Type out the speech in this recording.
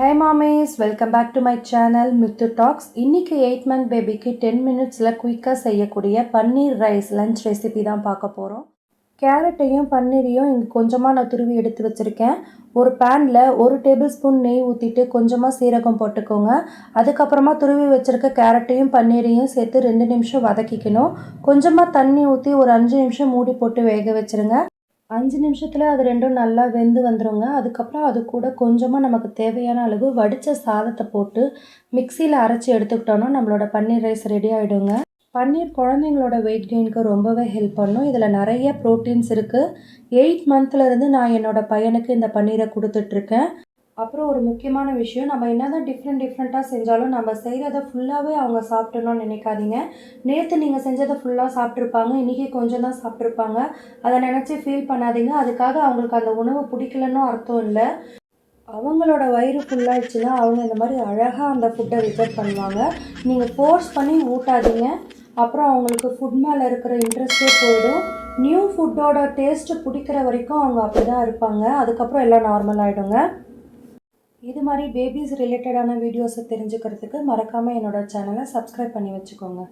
Hey mommies, welcome back to my channel Muthu Talks. இன்னைக்கு 8 month பேபிக்கு 10 minutesல குயிக்காக செய்யக்கூடிய பன்னீர் ரைஸ் லஞ்ச் ரெசிபி தான் பார்க்க போகிறோம். கேரட்டையும் பன்னீரையும் இங்கே கொஞ்சமாக நான் துருவி எடுத்து வச்சுருக்கேன். ஒரு பேனில் 1 டேபிள் ஸ்பூன் நெய் ஊற்றிட்டு கொஞ்சமாக சீரகம் போட்டுக்கோங்க. அதுக்கப்புறமா துருவி வச்சுருக்க கேரட்டையும் பன்னீரையும் சேர்த்து 2 நிமிஷம் வதக்கிக்கணும். கொஞ்சமாக தண்ணி ஊற்றி ஒரு 5 நிமிஷம் மூடி போட்டு வேக வச்சுருங்க. 5 நிமிஷத்தில் அது ரெண்டும் நல்லா வெந்து வந்துடுங்க. அதுக்கப்புறம் அது கூட கொஞ்சமாக நமக்கு தேவையான அளவு வடித்த சாதத்தை போட்டு மிக்சியில் அரைச்சி எடுத்துக்கிட்டோன்னா நம்மளோட பன்னீர் ரைஸ் ரெடி ஆகிடுங்க. பன்னீர் குழந்தைங்களோட வெயிட் கெயினுக்கு ரொம்பவே ஹெல்ப் பண்ணும். இதில் நிறைய ப்ரோட்டீன்ஸ் இருக்குது. 8 மந்த்லேருந்து நான் என்னோடய பையனுக்கு இந்த பன்னீரை கொடுத்துட்ருக்கேன். அப்புறம் ஒரு முக்கியமான விஷயம், நம்ம என்ன தான் டிஃப்ரெண்ட்டாக செஞ்சாலும் நம்ம செய்கிறத ஃபுல்லாகவே அவங்க சாப்பிட்டணும்னு நினைக்காதீங்க. நேற்று நீங்கள் செஞ்சதை ஃபுல்லாக சாப்பிட்ருப்பாங்க, இன்றைக்கி கொஞ்சம் தான் சாப்பிட்ருப்பாங்க. அதை நினச்சி ஃபீல் பண்ணாதீங்க. அதுக்காக அவங்களுக்கு அந்த உணவு பிடிக்கலன்னு அர்த்தம் இல்லை. அவங்களோட வயிறு ஃபுல்லாகிடுச்சுன்னா அவங்க இந்த மாதிரி அழகாக அந்த ஃபுட்டை ரிஜெக்ட் பண்ணுவாங்க. நீங்கள் ஃபோர்ஸ் பண்ணி ஊட்டாதீங்க. அப்புறம் அவங்களுக்கு ஃபுட் மேலே இருக்கிற இன்ட்ரெஸ்ட்டே போயிடும். நியூ ஃபுட்டோட டேஸ்ட்டு பிடிக்கிற வரைக்கும் அவங்க அப்படி தான் இருப்பாங்க. அதுக்கப்புறம் எல்லாம் நார்மல் ஆகிடுங்க. இது மாதிரி பேபிஸ் ரிலேட்டடான வீடியோஸை தெரிஞ்சுக்கிறதுக்கு மறக்காமல் என்னோடய சேனலை சப்ஸ்கிரைப் பண்ணி வச்சுக்கோங்க.